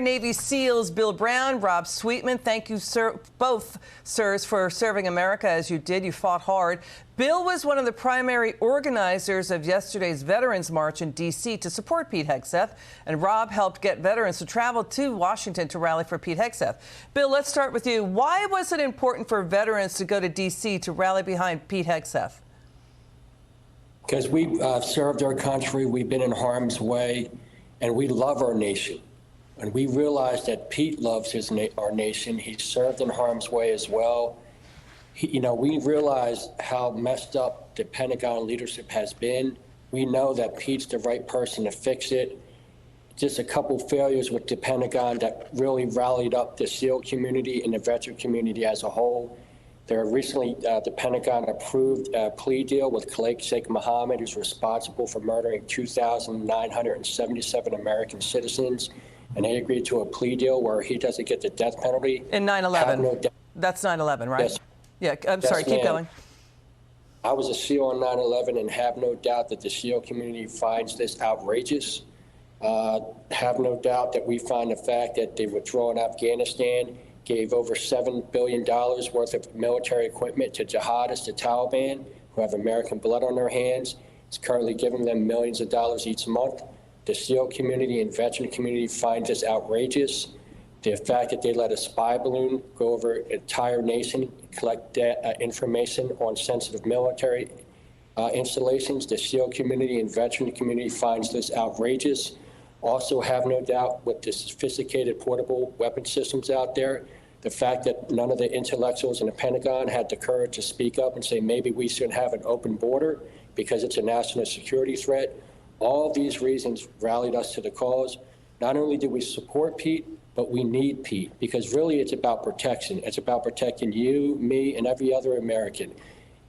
Navy SEALs Bill Brown, Rob Sweetman, thank you, sir, both sirs, for serving America as you did. You fought hard. Bill was one of the primary organizers of yesterday's Veterans March in D.C. to support Pete Hegseth, and Rob helped get veterans to travel to Washington to rally for Pete Hegseth. Bill, let's start with you. Why was it important for veterans to go to D.C. to rally behind Pete Hegseth? Because we've served our country, we've been in harm's way, and we love our nation. And we realize that Pete loves our nation. He served in harm's way as well. We realize how messed up the Pentagon leadership has been. We know that Pete's the right person to fix it. Just a couple failures with the Pentagon that really rallied up the SEAL community and the veteran community as a whole. There recently, the Pentagon approved a plea deal with Khalid Sheikh Mohammed, who's responsible for murdering 2,977 American citizens. And they agreed to a plea deal where he doesn't get the death penalty. In 9/11. That's 9/11, right? Yes. Yeah, I'm sorry, keep going. I was a SEAL on 9/11 and have no doubt that the SEAL community finds this outrageous. Have no doubt that we find the fact that they withdrew in Afghanistan, gave over $7 billion worth of military equipment to jihadists, the Taliban, who have American blood on their hands. It's currently giving them millions of dollars each month. The SEAL community and veteran community find this outrageous. The fact that they let a spy balloon go over an entire nation, collect information on sensitive military installations, the SEAL community and veteran community finds this outrageous. Also have no doubt with the sophisticated portable weapon systems out there, the fact that none of the intellectuals in the Pentagon had the courage to speak up and say maybe we should have an open border because it's a national security threat. All these reasons rallied us to the cause. Not only do we support Pete, but we need Pete, because really it's about protection. It's about protecting you, me, and every other American.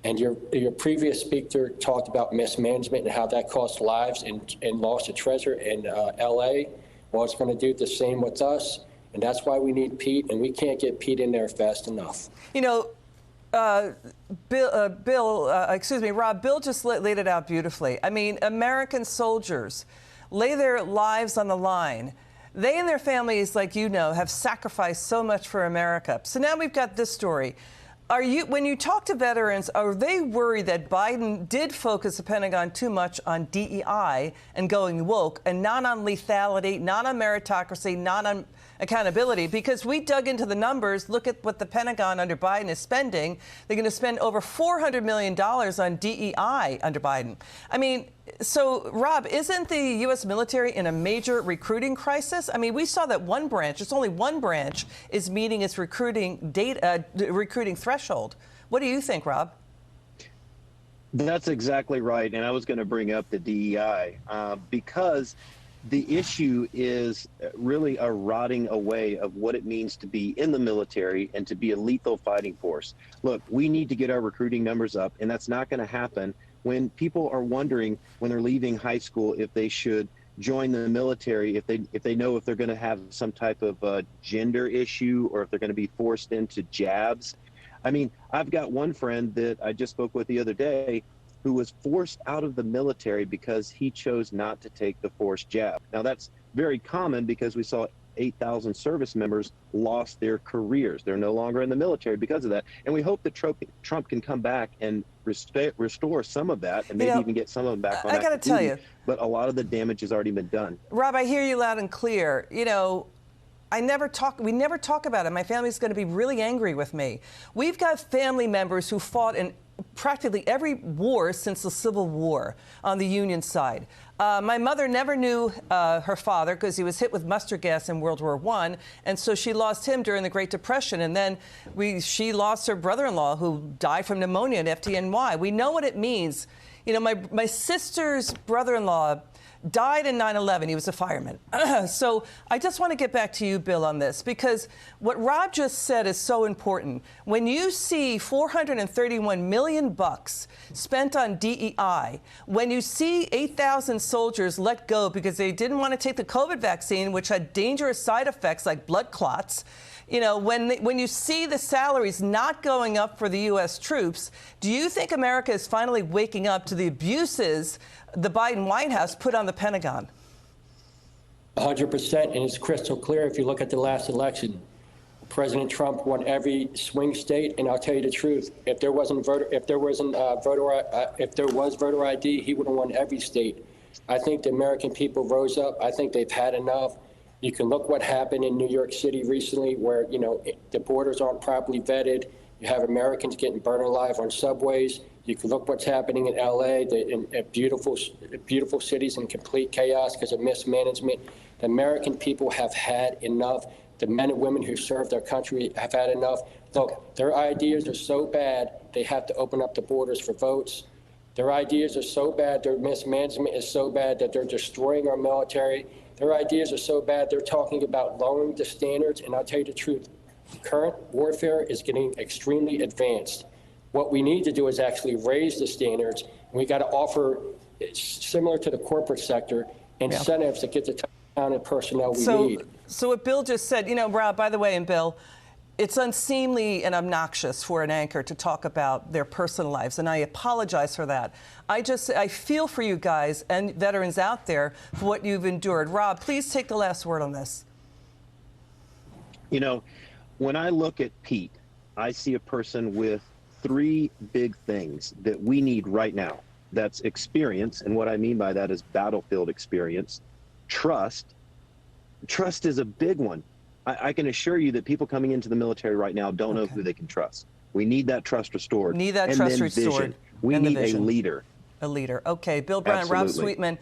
And your previous speaker talked about mismanagement and how that cost lives and lost of treasure in L.A. Well, it's going to do the same with us, and that's why we need Pete, and we can't get Pete in there fast enough. You know, Rob, Bill just laid it out beautifully. I mean, American soldiers lay their lives on the line. They and their families, like you know, have sacrificed so much for America. So now we've got this story. When you talk to veterans, are they worried that Biden did focus the Pentagon too much on DEI and going woke and not on lethality, not on meritocracy, not on accountability? Because we dug into the numbers. Look at what the Pentagon under Biden is spending. They're going to spend over $400 million on DEI under Biden. I mean, so, Rob, isn't the U.S. military in a major recruiting crisis? I mean, we saw that one branch, it's only one branch, is meeting its recruiting threshold. What do you think, Rob? That's exactly right. And I was going to bring up the DEI because the issue is really a rotting away of what it means to be in the military and to be a lethal fighting force. Look, we need to get our recruiting numbers up, and that's not going to happen when people are wondering when they're leaving high school if they should join the military, if they know if they're going to have some type of gender issue or if they're going to be forced into jabs. I mean, I've got one friend that I just spoke with the other day who was forced out of the military because he chose not to take the forced jab. Now, that's very common because we saw 8,000 service members lost their careers. They're no longer in the military because of that. And we hope that Trump can come back and restore some of that and maybe even get some of them back on active duty. I got to tell you, but a lot of the damage has already been done. Rob, I hear you loud and clear. You know, we never talk about it. My family's going to be really angry with me. We've got family members who fought in practically every war since the Civil War on the Union side. My mother never knew her father because he was hit with mustard gas in World War I, and so she lost him during the Great Depression. And then she lost her brother-in-law who died from pneumonia and FDNY. We know what it means. You know, my sister's brother-in-law died in 9/11. He was a fireman. So I just want to get back to you, Bill, on this, because what Rob just said is so important. When you see $431 million spent on DEI, when you see 8,000 soldiers let go because they didn't want to take the COVID vaccine, which had dangerous side effects like blood clots, you know, when you see the salaries not going up for the U.S. troops, do you think America is finally waking up to the abuses the Biden White House put on the Pentagon? 100%, and it's crystal clear if you look at the last election. President Trump won every swing state, and I'll tell you the truth: if there was voter ID, he would have won every state. I think the American people rose up. I think they've had enough. You can look what happened in New York City recently, where the borders aren't properly vetted. You have Americans getting burned alive on subways. You can look what's happening in LA, in beautiful cities in complete chaos because of mismanagement. The American people have had enough. The men and women who serve their country have had enough. Look, their ideas are so bad, they have to open up the borders for votes. Their ideas are so bad, their mismanagement is so bad that they're destroying our military. Their ideas are so bad, they're talking about lowering the standards. And I'll tell you the truth, current warfare is getting extremely advanced. What we need to do is actually raise the standards. And we got to offer, similar to the corporate sector, incentives to get the talented personnel we need. So what Bill just said, Rob, by the way, and Bill, it's unseemly and obnoxious for an anchor to talk about their personal lives, and I apologize for that. I feel for you guys and veterans out there for what you've endured. Rob, please take the last word on this. When I look at Pete, I see a person with three big things that we need right now. That's experience, and what I mean by that is battlefield experience. Trust. Trust is a big one. I can assure you that people coming into the military right now don't know who they can trust. We need that trust restored. Need that trust restored. Vision. We need a leader. A leader. Okay, Bill Bryant, Rob Sweetman.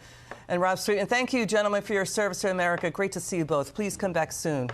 And Rob Sweetman, thank you, gentlemen, for your service to America. Great to see you both. Please come back soon.